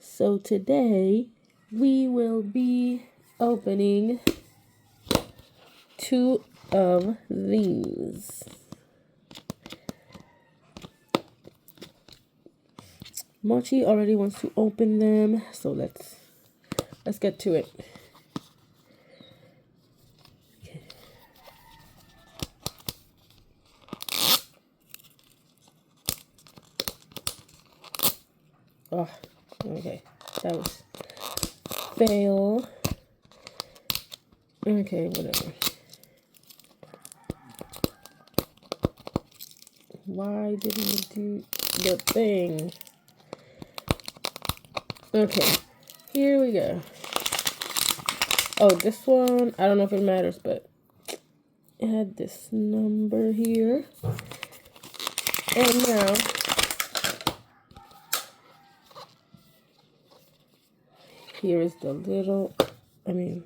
So today we will be opening 2 of these. Mochi already wants to open them, so let's get to it. Okay. Oh, okay. That was fail. Okay, whatever. Why didn't it do the thing? Okay, here we go. Oh, this one, I don't know if it matters, but it had this number here. And now, here is the little, the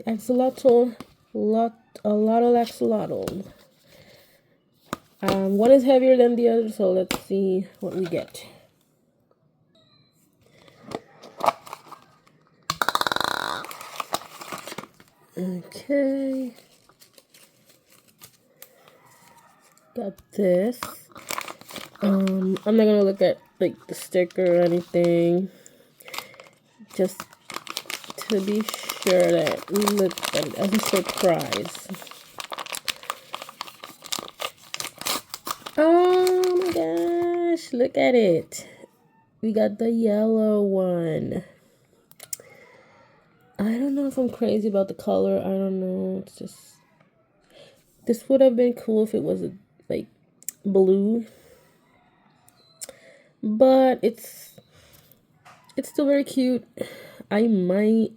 axolotl, a lot of axolotl. One is heavier than the other, so let's see what we get. Okay. Got this. I'm not gonna look at like the sticker or anything. Just to be sure that we look at it as a surprise. Oh my gosh, look at it. We got the yellow one. I don't know if I'm crazy about the color. I don't know. It's just, this would have been cool if it was like blue. But it's still very cute. I might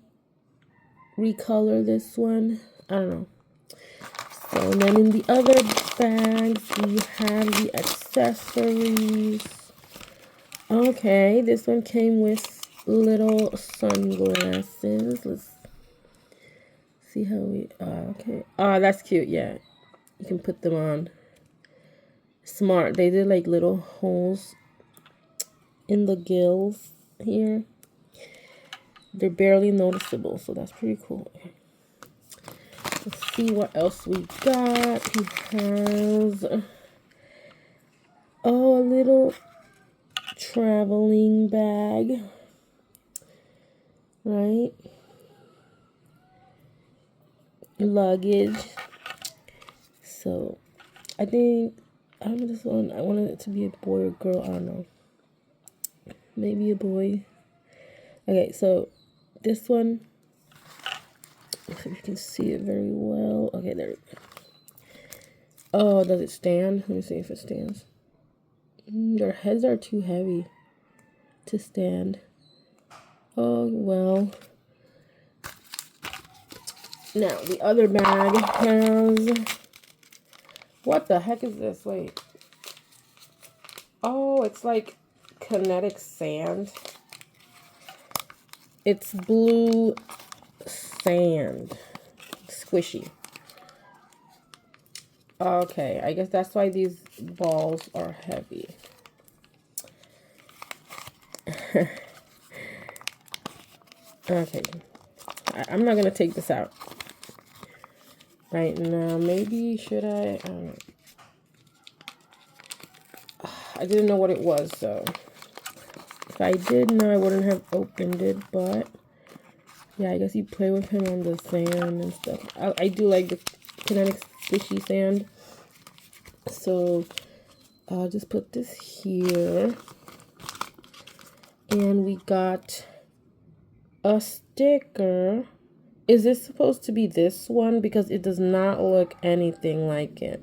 recolor this one. I don't know. So then in the other bags we have the accessories. Okay, this one came with little sunglasses. Let's see how we okay. Oh, that's cute. Yeah, you can put them on. Smart. They did like little holes in the gills here. They're barely noticeable, so that's pretty cool. Let's see what else we got. He has a little traveling bag, right? Luggage. So I don't know this one. I wanted it to be a boy or girl. I don't know. Maybe a boy. Okay, so this one, if you can see it very well. Okay, there we go. Oh, does it stand? Let me see if it stands. Their heads are too heavy to stand. Oh, well. Now, the other bag has... What the heck is this? Wait. Oh, it's like kinetic sand. It's blue sand. Squishy. Okay, I guess that's why these balls are heavy. Okay. I'm not going to take this out right now. Maybe should I don't know. I didn't know what it was, so if I did know, I wouldn't have opened it, but yeah, I guess you play with him on the sand and stuff. I do like the kinetic squishy sand. So I'll just put this here. And we got a sticker. Is this supposed to be this one? Because it does not look anything like it.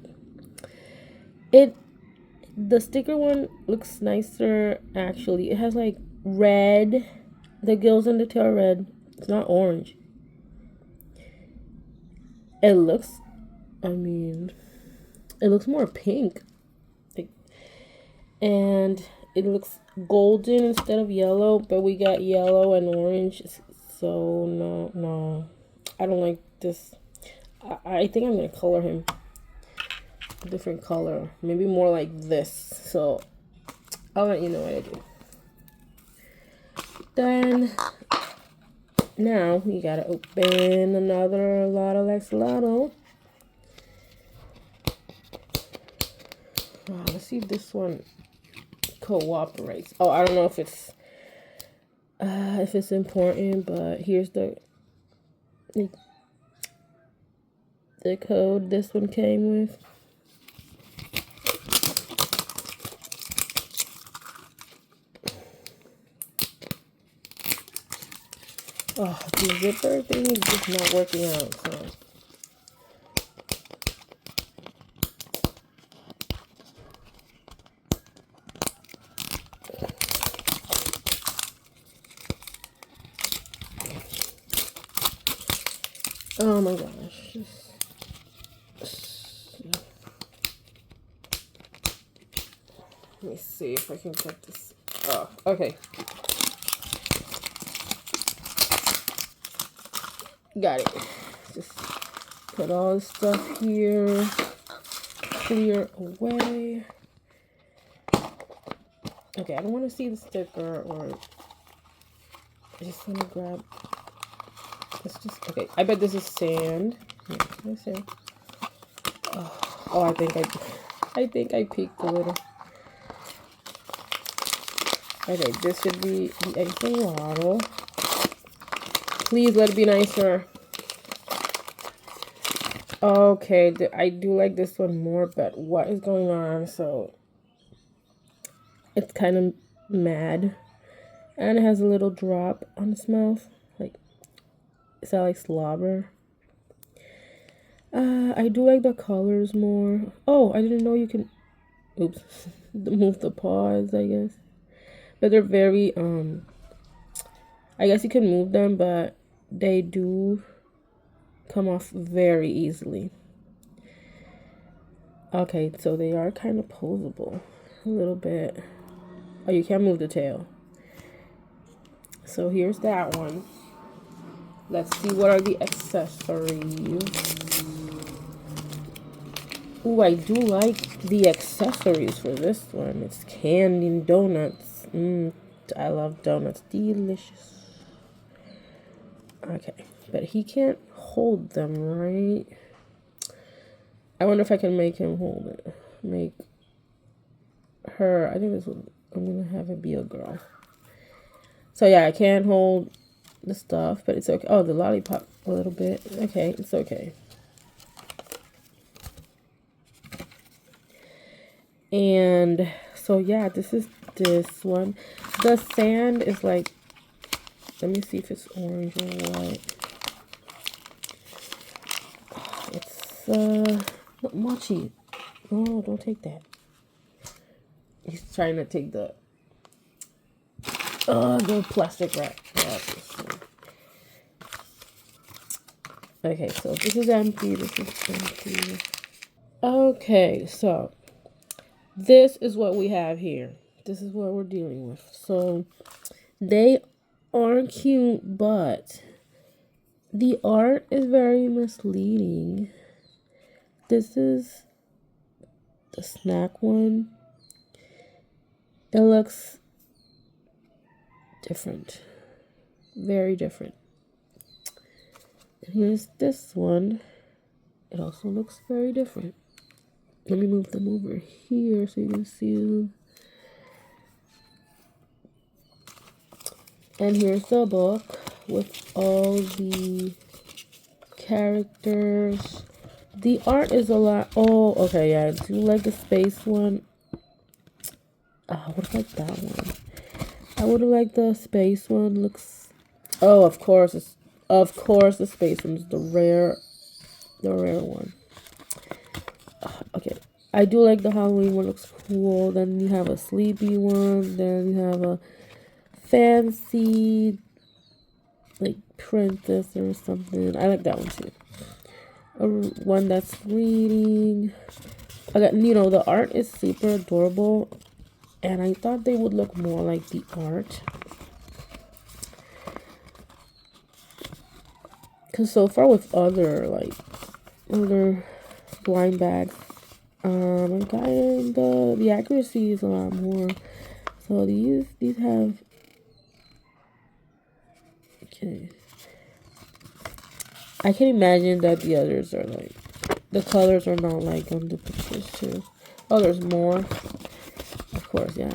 The sticker one looks nicer, actually. It has like red. The gills and the tail are red. It's not orange. It looks, it looks more pink. And it looks golden instead of yellow, but we got yellow and orange. So no. I don't like this. I think I'm going to color him a different color. Maybe more like this. So I'll let you know what I do. Then now we gotta open another lot of Axolotl. Let's see if this one cooperates. Oh, I don't know if it's important, but here's the code this one came with. Oh, the zipper thing is just not working out, so. Oh my gosh. Let me see if I can get this. Oh, okay. Got it. Just put all the stuff here. Clear away. Okay, I don't want to see the sticker, or I just want to grab. Let's just, okay, I bet this is sand. Yeah, let's see. Oh, I think I peeked a little. Okay, this should be the axolotl. Please let it be nicer. Okay, I do like this one more, but what is going on? So it's kind of mad, and it has a little drop on its mouth. Like, is that like slobber? I do like the colors more. Oh, I didn't know you can, oops, move the paws, I guess. But they're very, I guess you can move them, but they do come off very easily. Okay, so they are kind of posable a little bit. Oh, you can't move the tail. So here's that one. Let's see what are the accessories. Ooh, I do like the accessories for this one. It's candy and donuts. I love donuts. Delicious. Okay, but he can't hold them, right? I wonder if I can make him hold it. Make her, I think this one, I'm gonna have it be a girl. So yeah, I can't hold the stuff, but it's okay. Oh, the lollipop a little bit. Okay, it's okay. And so yeah, this is this one. The sand is like, let me see if it's orange or what. It's mochi. No, don't take that. He's trying to take the plastic wrap. Okay, so this is empty. This is empty. Okay, so this is what we have here. This is what we're dealing with. So they are cute, but the art is very misleading. This is the snack one. It looks different. Very different. And here's this one. It also looks very different. Let me move them over here so you can see them. And here's the book with all the characters. The art is a lot. Oh, okay, yeah. I do like the space one. I would have liked that one. I would have liked the space one. Looks. Oh, of course, the space one's the rare one. Okay, I do like the Halloween one. Looks cool. Then you have a sleepy one. Then you have a fancy, like princess or something. I like that one too. One that's reading. Okay, you know, the art is super adorable, and I thought they would look more like the art. Cause so far with other blind bags, the accuracy is a lot more. So these have Okay. I can imagine that the others are like, the colors are not like on the pictures too. Oh, there's more. Of course, yeah.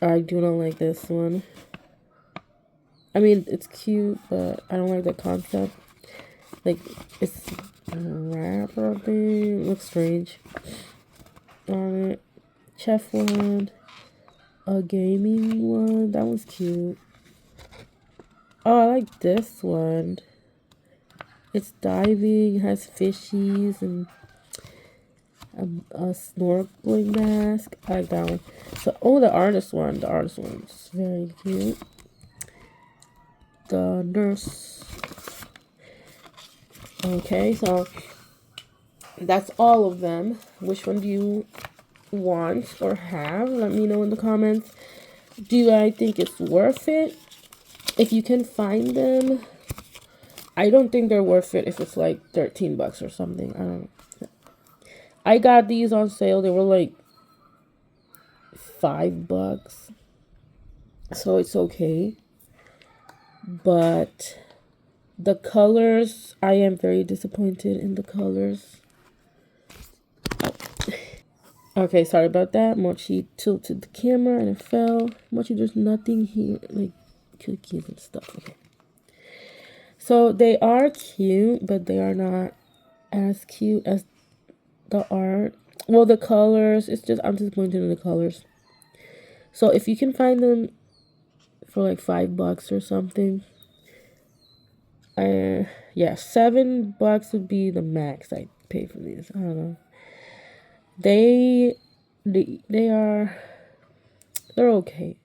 I do not like this one. I mean, it's cute, but I don't like the concept. Like, it's a wrapper thing. It looks strange on it. Chef one. A gaming one. That one's cute. Oh, I like this one. It's diving, has fishies, and a snorkeling mask. I like that one. So, oh, the artist one. The artist one's very cute. The nurse. Okay, so that's all of them. Which one do you want or have? Let me know in the comments. Do I think it's worth it? If you can find them, I don't think they're worth it if it's like 13 bucks or something. I don't know. I got these on sale. They were like $5. So it's okay. But the colors, I am very disappointed in the colors. Okay, sorry about that. Mochi tilted the camera and it fell. Mochi, there's nothing here, like cookies and stuff. Okay. So they are cute, but they are not as cute as the art. Well, the colors, it's just, I'm disappointed in the colors. So if you can find them for like $5 or something, yeah, $7 would be the max I pay for these. I don't know. They're okay.